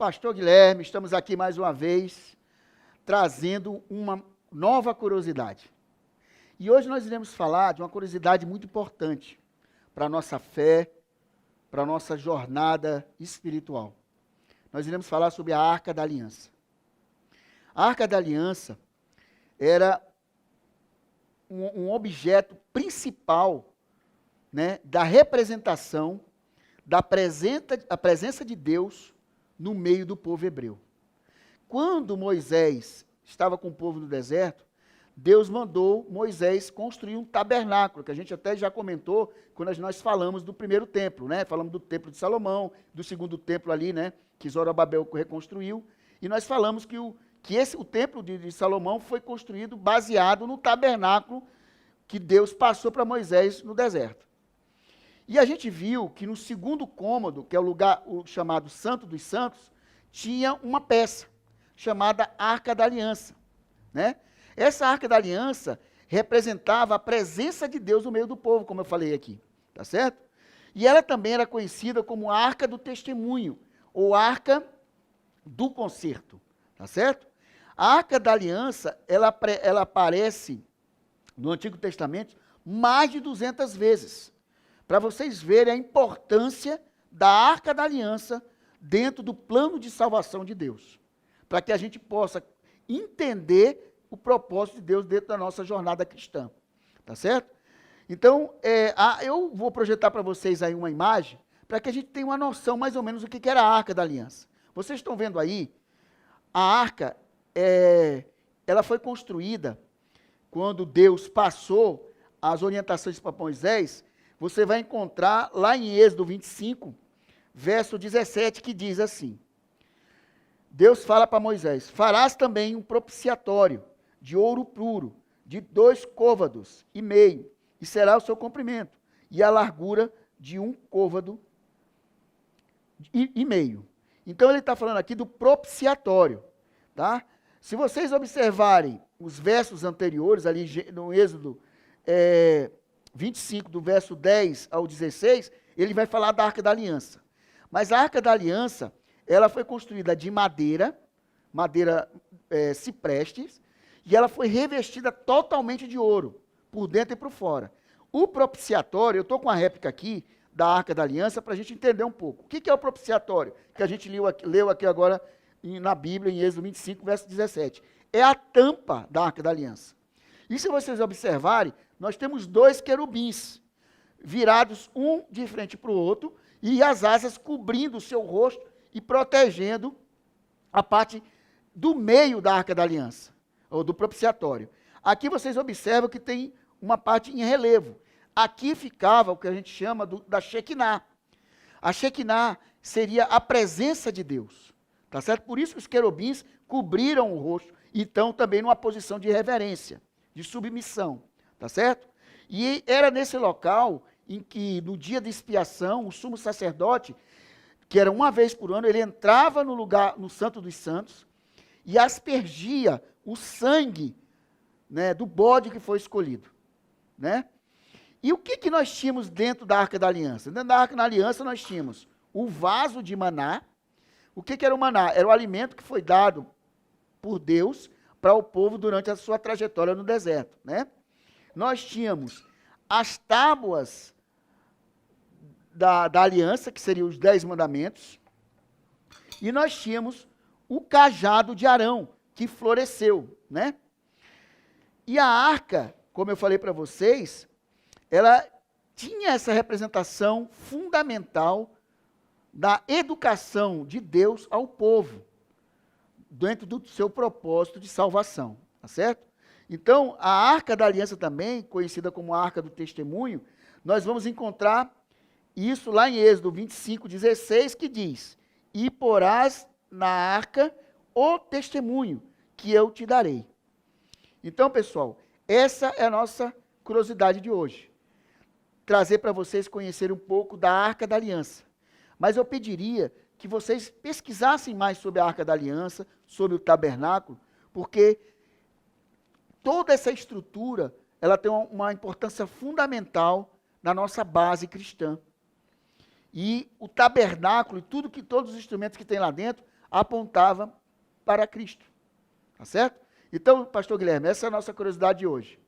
Pastor Guilherme, estamos aqui mais uma vez, trazendo uma nova curiosidade. E hoje nós iremos falar de uma curiosidade muito importante para a nossa fé, para a nossa jornada espiritual. Nós iremos falar sobre a Arca da Aliança. A Arca da Aliança era um objeto principal, né, da representação da presença de Deus no meio do povo hebreu. Quando Moisés estava com o povo no deserto, Deus mandou Moisés construir um tabernáculo, que a gente até já comentou quando nós falamos do primeiro templo, né? Falamos do templo de Salomão, do segundo templo ali, né? Que Zorobabel reconstruiu, e nós falamos que o templo de Salomão foi construído baseado no tabernáculo que Deus passou para Moisés no deserto. E a gente viu que no segundo cômodo, que é o chamado Santo dos Santos, tinha uma peça chamada Arca da Aliança, né? Essa Arca da Aliança representava a presença de Deus no meio do povo, como eu falei aqui, tá certo? E ela também era conhecida como a Arca do Testemunho, ou Arca do Concerto, tá certo? A Arca da Aliança, ela aparece no Antigo Testamento mais de 200 vezes, para vocês verem a importância da Arca da Aliança dentro do plano de salvação de Deus, para que a gente possa entender o propósito de Deus dentro da nossa jornada cristã, tá certo? Então, eu vou projetar para vocês aí uma imagem, para que a gente tenha uma noção mais ou menos do que era a Arca da Aliança. Vocês estão vendo aí, a Arca, ela foi construída quando Deus passou as orientações para Moisés. Você vai encontrar lá em Êxodo 25, verso 17, que diz assim: Deus fala para Moisés: farás também um propiciatório de ouro puro, de 2 côvados e meio, e será o seu comprimento, e a largura de 1 côvado e meio. Então ele está falando aqui do propiciatório, tá? Se vocês observarem os versos anteriores, ali no Êxodo 25, do verso 10 ao 16, ele vai falar da Arca da Aliança. Mas a Arca da Aliança, ela foi construída de madeira ciprestes, e ela foi revestida totalmente de ouro, por dentro e por fora. O propiciatório, eu estou com a réplica aqui da Arca da Aliança, para a gente entender um pouco. O que é o propiciatório? Que a gente leu aqui agora na Bíblia, em Êxodo 25, verso 17. É a tampa da Arca da Aliança. E se vocês observarem, nós temos 2 querubins, virados um de frente para o outro, e as asas cobrindo o seu rosto e protegendo a parte do meio da Arca da Aliança, ou do propiciatório. Aqui vocês observam que tem uma parte em relevo. Aqui ficava o que a gente chama da Shekinah. A Shekinah seria a presença de Deus, tá certo? Por isso que os querubins cobriram o rosto e estão também numa posição de reverência, de submissão, tá certo? E era nesse local em que, no dia de expiação, o sumo sacerdote, que era uma vez por ano, ele entrava no lugar, no Santo dos Santos, e aspergia o sangue, né, do bode que foi escolhido, né? E o que nós tínhamos dentro da Arca da Aliança? Dentro da Arca da Aliança nós tínhamos o vaso de maná. O que era o maná? Era o alimento que foi dado por Deus para o povo durante a sua trajetória no deserto, né? Nós tínhamos as tábuas da aliança, que seriam os 10 mandamentos, e nós tínhamos o cajado de Arão, que floresceu, né? E a arca, como eu falei para vocês, ela tinha essa representação fundamental da educação de Deus ao povo, dentro do seu propósito de salvação, tá certo? Então, a Arca da Aliança também, conhecida como a Arca do Testemunho, nós vamos encontrar isso lá em Êxodo 25, 16, que diz: e porás na arca o testemunho que eu te darei. Então, pessoal, essa é a nossa curiosidade de hoje. Trazer para vocês conhecerem um pouco da Arca da Aliança. Mas eu pediria que vocês pesquisassem mais sobre a Arca da Aliança, sobre o tabernáculo, porque toda essa estrutura, ela tem uma importância fundamental na nossa base cristã. E o tabernáculo e todos os instrumentos que tem lá dentro apontava para Cristo. Tá certo? Então, pastor Guilherme, essa é a nossa curiosidade de hoje.